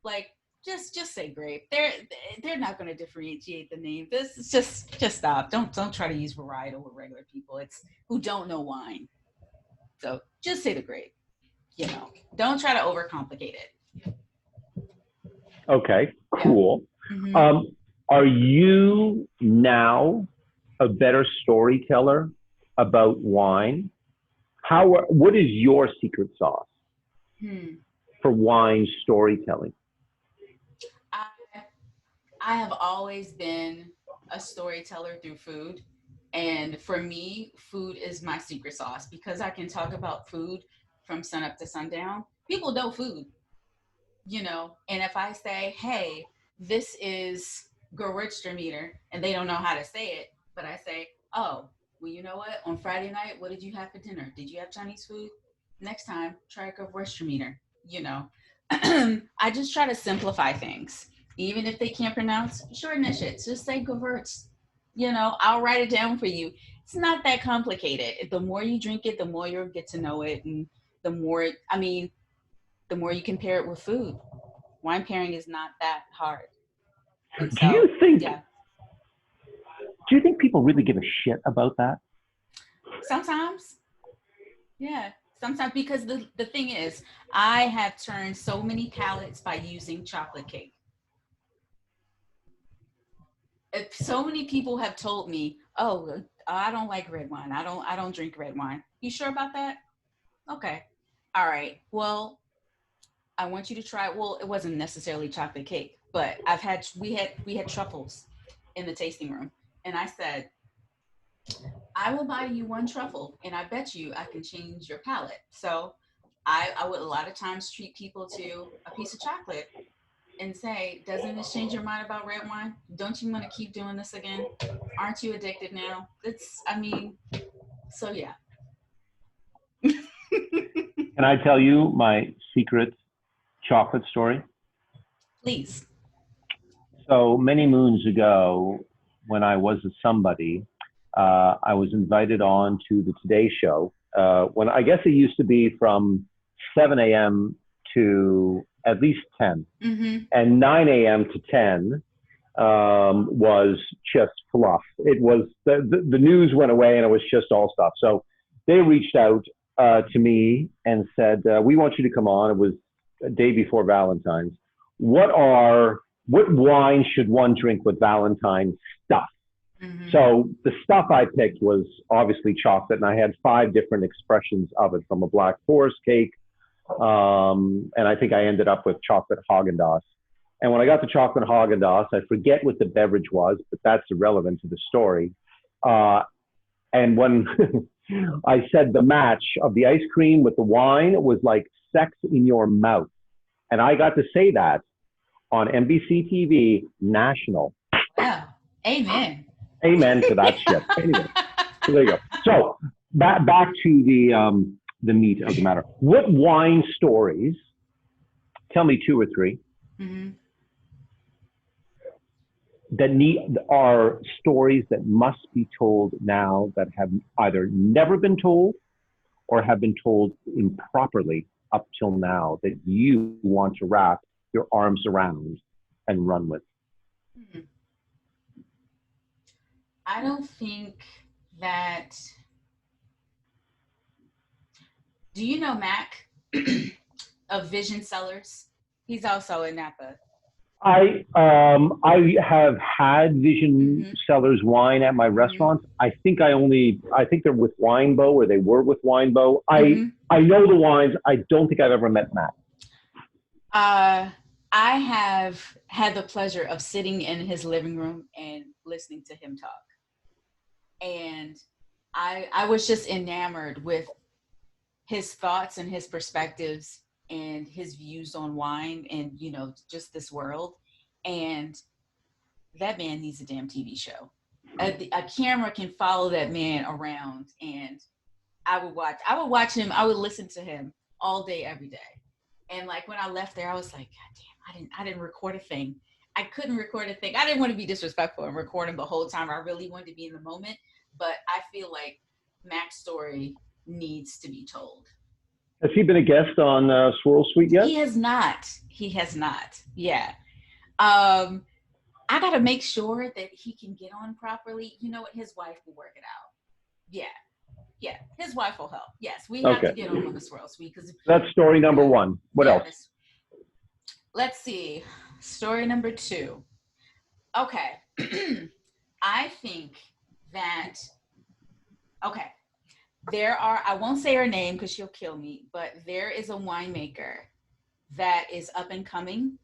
Like, just say grape. They're not going to differentiate the name. This is just stop. Don't try to use varietal with regular people. It's who don't know wine. So just say the grape. You know, don't try to overcomplicate it. Okay, cool. Yeah. Are you now a better storyteller about wine? What is your secret sauce for wine storytelling? I have always been a storyteller through food. And for me, food is my secret sauce because I can talk about food from sunup to sundown. People know food, you know, and if I say, hey, this is Gewürztraminer, and they don't know how to say it, but I say, oh, well, you know what? On Friday night, what did you have for dinner? Did you have Chinese food? Next time, try Gewürztraminer, you know. I just try to simplify things. Even if they can't pronounce, shorten that shit. Just say Gewürz. You know, I'll write it down for you. It's not that complicated. The more you drink it, the more you'll get to know it. And the more you can pair it with food. Wine pairing is not that hard. And so, do you think people really give a shit about that? Sometimes. Yeah. Sometimes, because the thing is, I have turned so many palates by using chocolate cake. If so many people have told me, oh, I don't like red wine. I don't drink red wine. You sure about that? Okay. All right. Well, I want you to try. Well, it wasn't necessarily chocolate cake, but we had truffles in the tasting room. And I said, I will buy you one truffle and I bet you I can change your palate. So I would a lot of times treat people to a piece of chocolate and say, doesn't this change your mind about red wine? Don't you want to keep doing this again? Aren't you addicted now? I mean, so yeah. Can I tell you my secret chocolate story? Please. So many moons ago, when I was a somebody, I was invited on to the Today Show. When I guess it used to be from 7 a.m. to at least 10, and 9 a.m. to 10 was just fluff. It was the news went away and it was just all stuff. So they reached out to me and said, "We want you to come on." It was a day before Valentine's. What wine should one drink with Valentine's stuff? So the stuff I picked was obviously chocolate, and I had 5 different expressions of it, from a Black Forest cake, and I think I ended up with chocolate Haagen-Dazs. And when I got the chocolate Haagen-Dazs, I forget what the beverage was, but that's irrelevant to the story. And when I said the match of the ice cream with the wine was like sex in your mouth, and I got to say that on NBC TV national. Wow. Amen. Amen to that shit. Anyway, so there you go. So back to the meat of the matter. What wine stories? Tell me 2 or 3 that are stories that must be told now, that have either never been told or have been told improperly up till now, that you want to wrap your arms around and run with. I don't think that. Do you know Mac of Vision Cellars? He's also in Napa. I have had Vision Cellars wine at my restaurants. I think they're with Winebow, or they were with Winebow. I know the wines. I don't think I've ever met Mac. I have had the pleasure of sitting in his living room and listening to him talk. And I was just enamored with his thoughts and his perspectives and his views on wine and, you know, just this world. And that man needs a damn TV show. A camera can follow that man around, and I would watch him. I would listen to him all day, every day. And like when I left there, I was like, God damn, I didn't record a thing. I couldn't record a thing. I didn't want to be disrespectful and record him the whole time. I really wanted to be in the moment. But I feel like Mac's story needs to be told. Has he been a guest on Swirl Suite yet? He has not. Yeah. I got to make sure that he can get on properly. You know what? His wife will work it out. Yeah. His wife will help. Yes, we have to get on the Swirl Suite. That's story number 1. What else? Let's see. Story number 2. Okay. I think that, I won't say her name because she'll kill me, but there is a winemaker that is up and coming.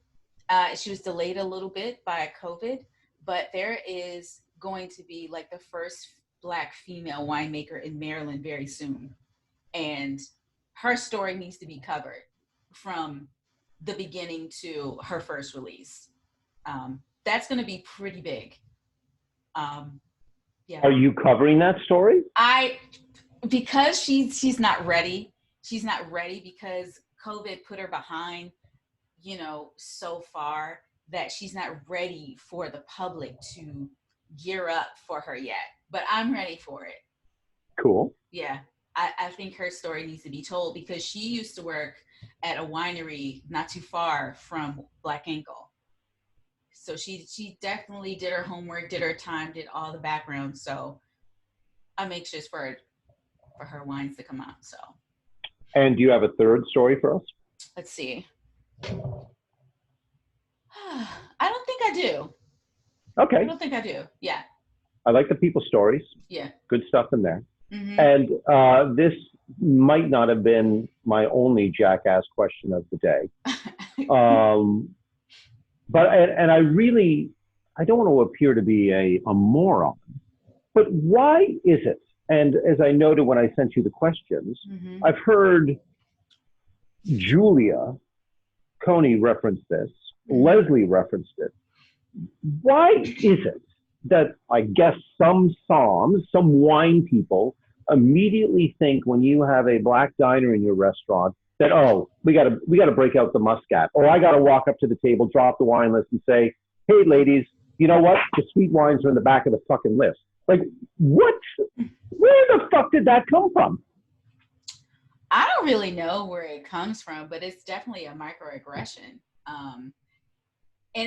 She was delayed a little bit by COVID, but there is going to be like the first Black female winemaker in Maryland very soon. And her story needs to be covered from the beginning to her first release. That's going to be pretty big. Yeah. Are you covering that story? Because she's not ready. She's not ready because COVID put her behind, you know, so far that she's not ready for the public to gear up for her yet. But I'm ready for it. Cool. Yeah. I think her story needs to be told because she used to work at a winery not too far from Black Ankle. So she definitely did her homework, did her time, did all the background. So I'm anxious for her wines to come out. So. And do you have a third story for us? Let's see. I don't think I do. Okay. I don't think I do. Yeah. I like the people stories. Yeah. Good stuff in there. And this might not have been my only jackass question of the day. But I don't want to appear to be a moron, but why is it? And as I noted when I sent you the questions, I've heard Julia Coney referenced this. Leslie referenced it. Why is it that I guess some wine people immediately think when you have a black diner in your restaurant that, oh, we gotta break out the Muscat, or I gotta walk up to the table, drop the wine list, and say, hey, ladies, you know what? The sweet wines are in the back of the fucking list. Like, what? Where the fuck did that come from? I don't really know where it comes from, but it's definitely a microaggression. And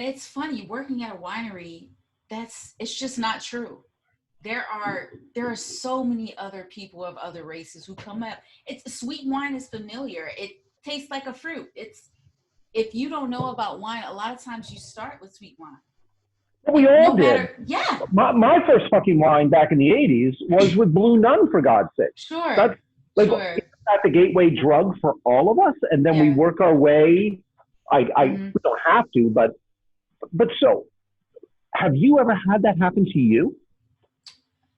it's funny, working at a winery, it's just not true. There are so many other people of other races who come up. Sweet wine is familiar. It tastes like a fruit. If you don't know about wine, a lot of times you start with sweet wine. We all did. Yeah. My first fucking wine back in the 80s was with Blue Nun, for God's sake. Sure. That's like sure. That's the gateway drug for all of us, and then we work our way. We don't have to, but so, have you ever had that happen to you?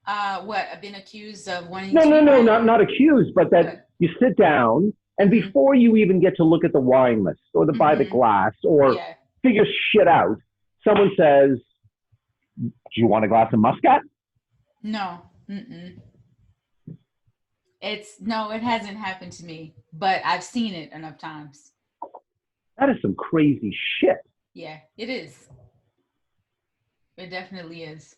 What? I've been accused of wanting No, not accused, but that you sit down and before you even get to look at the wine list or to buy the glass or figure shit out, someone says, do you want a glass of Muscat? No. It hasn't happened to me, but I've seen it enough times. That is some crazy shit. Yeah, it is. It definitely is.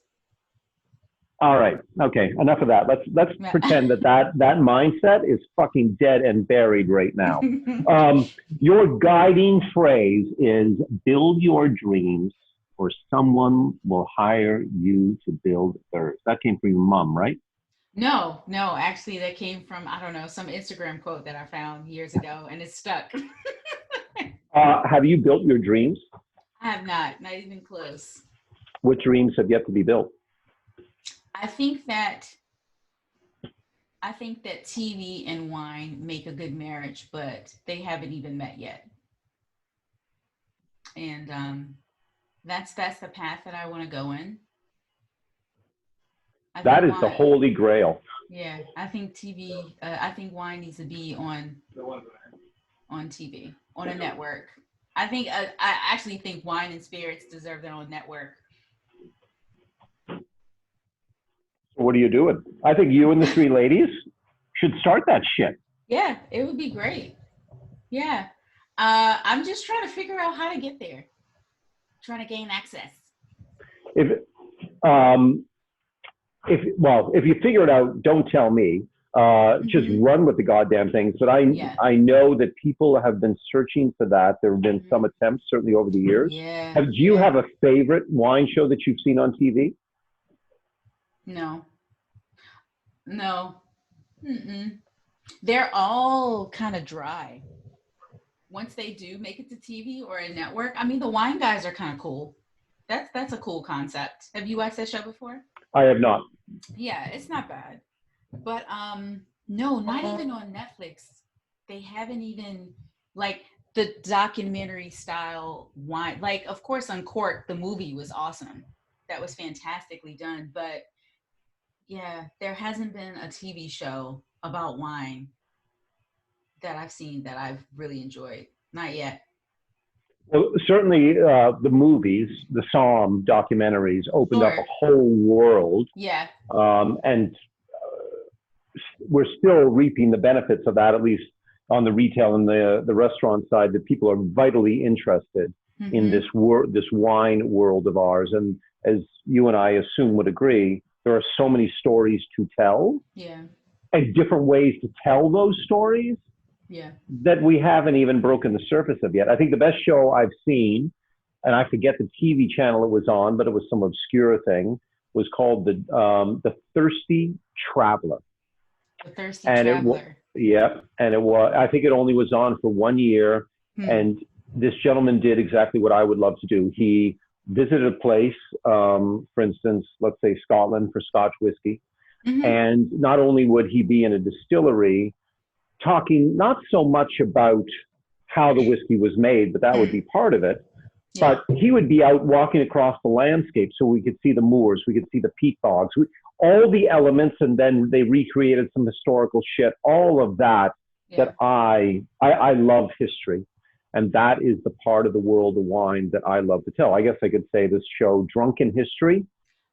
All right. Okay. Enough of that. Let's pretend that mindset is fucking dead and buried right now. Your guiding phrase is build your dreams or someone will hire you to build theirs. That came from your mom, right? No, actually that came from, I don't know, some Instagram quote that I found years ago and it's stuck. Have you built your dreams? I have not even close. What dreams have yet to be built? I think that TV and wine make a good marriage, but they haven't even met yet. And that's the path that I want to go in. That is the holy grail. Yeah, I think TV. I think wine needs to be on TV, on a network. I actually think wine and spirits deserve their own network. What are you doing? I think you and the three ladies should start that shit. Yeah, it would be great. Yeah. I'm just trying to figure out how to get there. Trying to gain access. If you figure it out, don't tell me. Just run with the goddamn things. But I know that people have been searching for that. There have been some attempts, certainly over the years. Yeah. Do you have a favorite wine show that you've seen on TV? No. They're all kind of dry. Once they do make it to TV or a network, I mean, the wine guys are kind of cool. That's a cool concept. Have you watched that show before? I have not. Yeah, it's not bad. But no, not even on Netflix. They haven't even, like, the documentary style wine. Like, of course, Uncorked, the movie was awesome. That was fantastically done. But yeah, there hasn't been a TV show about wine that I've seen that I've really enjoyed. Not yet. Well, certainly the movies, the Somm documentaries opened up a whole world. Yeah. And we're still reaping the benefits of that, at least on the retail and the restaurant side, that people are vitally interested in this wine world of ours. And as you and I assume would agree, there are so many stories to tell. Yeah. And different ways to tell those stories. Yeah. That we haven't even broken the surface of yet. I think the best show I've seen, and I forget the TV channel it was on, but it was some obscure thing, was called the Thirsty Traveler. The Thirsty Traveler. And it was. I think it only was on for 1 year, and this gentleman did exactly what I would love to do. He visited a place, for instance, let's say Scotland, for Scotch whiskey, and not only would he be in a distillery, talking not so much about how the whiskey was made, but that would be part of it. Yeah. But he would be out walking across the landscape so we could see the moors, we could see the peat bogs, all the elements, and then they recreated some historical shit. All of that Yeah. that I love history. And that is the part of the world of wine that I love to tell. I guess I could say this show, Drunken History,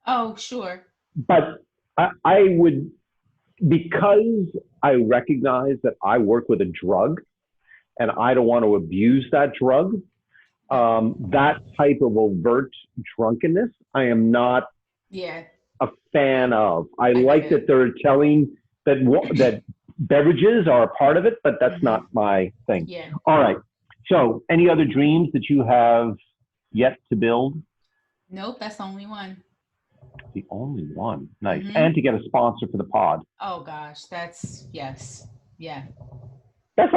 Oh, sure. but I would, because I recognize that I work with a drug and I don't want to abuse that drug, that type of overt drunkenness, I am not Yeah. a fan of. I get like it. that they're telling that beverages are a part of it, but that's Mhm. not my thing. Yeah. All right. So, any other dreams that you have yet to build? Nope, that's the only one. The only one. Nice. Mhm. And to get a sponsor for the pod. Oh gosh, yes. Yeah. That's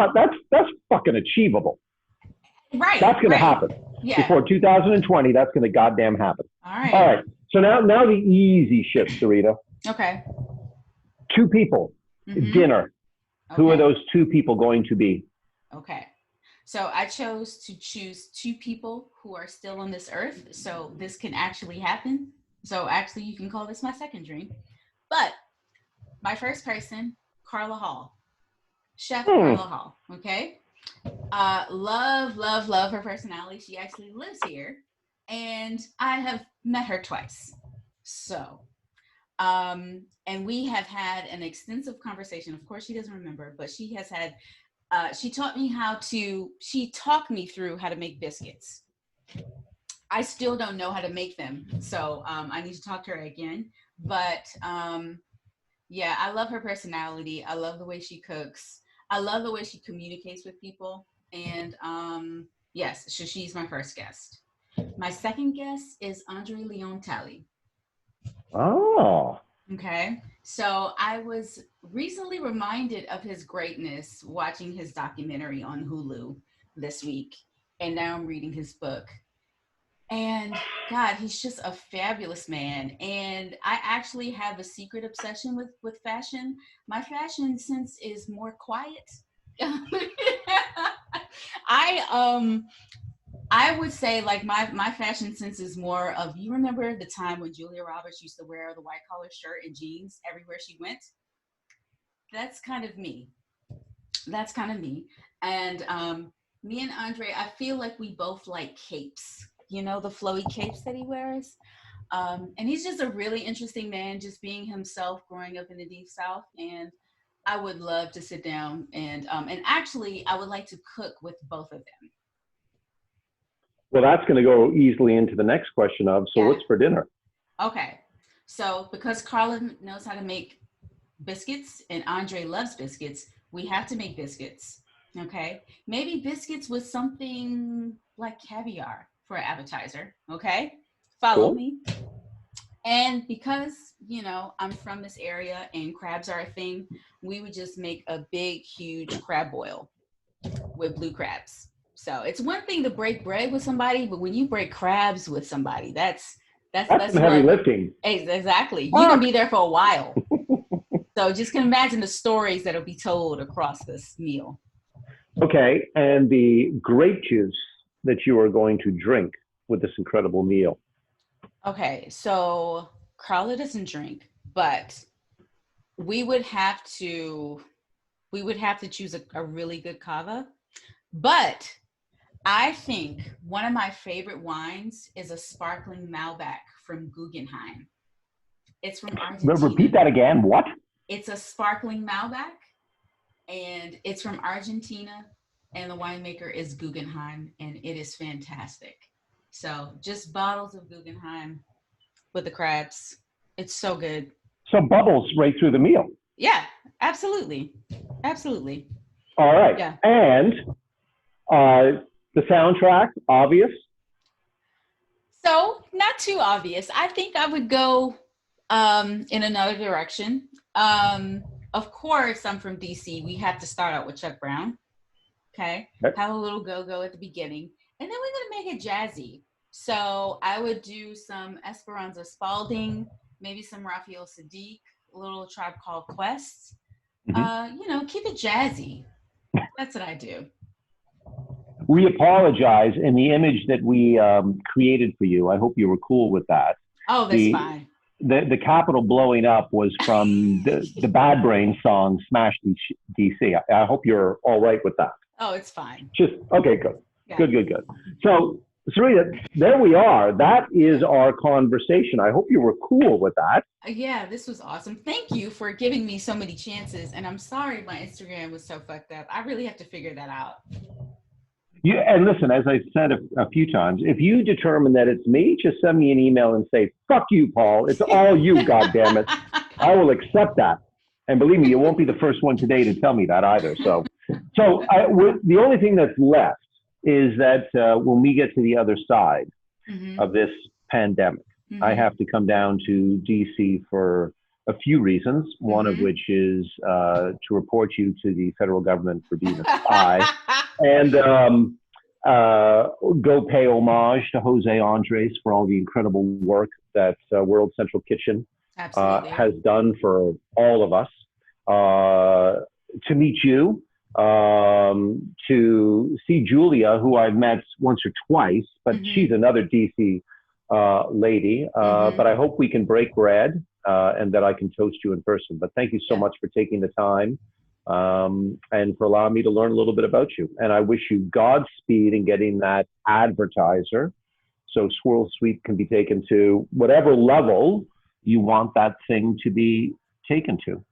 fucking achievable. Right. That's going right. to happen. Yeah. Before 2020, that's going to goddamn happen. All right. All right. So now the easy shit, Sarita. Okay. 2 people, Mhm. dinner. Who are Okay. those 2 people going to be? Okay. So I chose to choose 2 people who are still on this earth, so this can actually happen. So actually, you can call this my second dream. But my first person, Carla Hall, Chef Carla Hall. Okay. Love her personality. She actually lives here, and I have met her twice. So, and we have had an extensive conversation. Of course, she doesn't remember, but she has had. She taught me through how to make biscuits. I still don't know how to make them, so I need to talk to her again. But yeah, I love her personality. I love the way she cooks. I love the way she communicates with people. And yes, so she's my first guest. My second guest is Andre Leon Talley. Oh. Okay. So I was recently reminded of his greatness watching his documentary on Hulu this week. And now I'm reading his book. And God, he's just a fabulous man. And I actually have a secret obsession with fashion. My fashion sense is more quiet. I would say like my fashion sense is more of, you remember the time when Julia Roberts used to wear the white collar shirt and jeans everywhere she went? That's kind of me. That's kind of me. And me and Andre, I feel like we both like capes, you know, the flowy capes that he wears. And he's just a really interesting man, just being himself, growing up in the Deep South. And I would love to sit down and actually, I would like to cook with both of them. Well, that's going to go easily into the next question of, so Yeah. what's for dinner? Okay. So because Carla knows how to make biscuits and Andre loves biscuits, we have to make biscuits. Okay. Maybe biscuits with something like caviar for an appetizer. Okay. Follow Cool. me. And because, you know, I'm from this area and crabs are a thing, we would just make a big, huge crab boil with blue crabs. So it's one thing to break bread with somebody, but when you break crabs with somebody, that's some heavy lifting. Exactly. You can be there for a while. So just can imagine the stories that'll be told across this meal. Okay, and the grape juice that you are going to drink with this incredible meal. Okay, so Carla doesn't drink, but we would have to choose a really good cava. But I think one of my favorite wines is a sparkling Malbec from Guggenheim. It's from Argentina. Repeat that again. What? It's a sparkling Malbec, and it's from Argentina, and the winemaker is Guggenheim, and it is fantastic. So just bottles of Guggenheim with the crabs. It's so good. So bubbles right through the meal. Yeah, absolutely. Absolutely. All right. Yeah. And the soundtrack, obvious. So not too obvious. I think I would go in another direction. Of course, I'm from DC. We have to start out with Chuck Brown. Okay. Have a little go-go at the beginning. And then we're going to make it jazzy. So I would do some Esperanza Spalding, maybe some Raphael Sadiq, a little Tribe Called Quest. You know, keep it jazzy. That's what I do. We apologize in the image that we created for you. I hope you were cool with that. Oh, that's fine. the Capitol blowing up was from the Bad Brains song "Smash DC." I hope you're all right with that. Oh, it's fine. Just okay, good, Yeah. good. So, Sarita, there we are. That is our conversation. I hope you were cool with that. Yeah, this was awesome. Thank you for giving me so many chances. And I'm sorry my Instagram was so fucked up. I really have to figure that out. And listen, as I said a few times, if you determine that it's me, just send me an email and say, "Fuck you, Paul. It's all you, goddammit." I will accept that. And believe me, you won't be the first one today to tell me that either. So the only thing that's left is that when we get to the other side of this pandemic, I have to come down to DC for a few reasons, one of which is to report you to the federal government for being a spy, and go pay homage to Jose Andres for all the incredible work that World Central Kitchen has done for all of us, to meet you, to see Julia, who I've met once or twice, but she's another DC lady, but I hope we can break bread and that I can toast you in person. But thank you so much for taking the time and for allowing me to learn a little bit about you. And I wish you Godspeed in getting that advertiser so Swirl Suite can be taken to whatever level you want that thing to be taken to.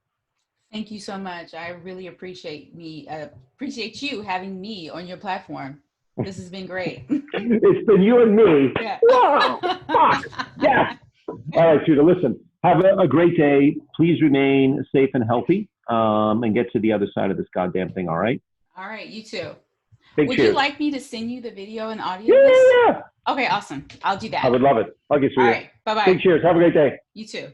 Thank you so much. I really appreciate you having me on your platform. This has been great. It's been you and me. Yeah. Wow. Fuck. Yes. All right, Judah, listen, have a great day. Please remain safe and healthy and get to the other side of this goddamn thing, all right? All right, you too. Big Would cheers. you like me to send you the video and audio? Yeah. Okay, awesome. I'll do that. I would love it. Okay, sweetie. All right, bye-bye. Big cheers. Have a great day. You too.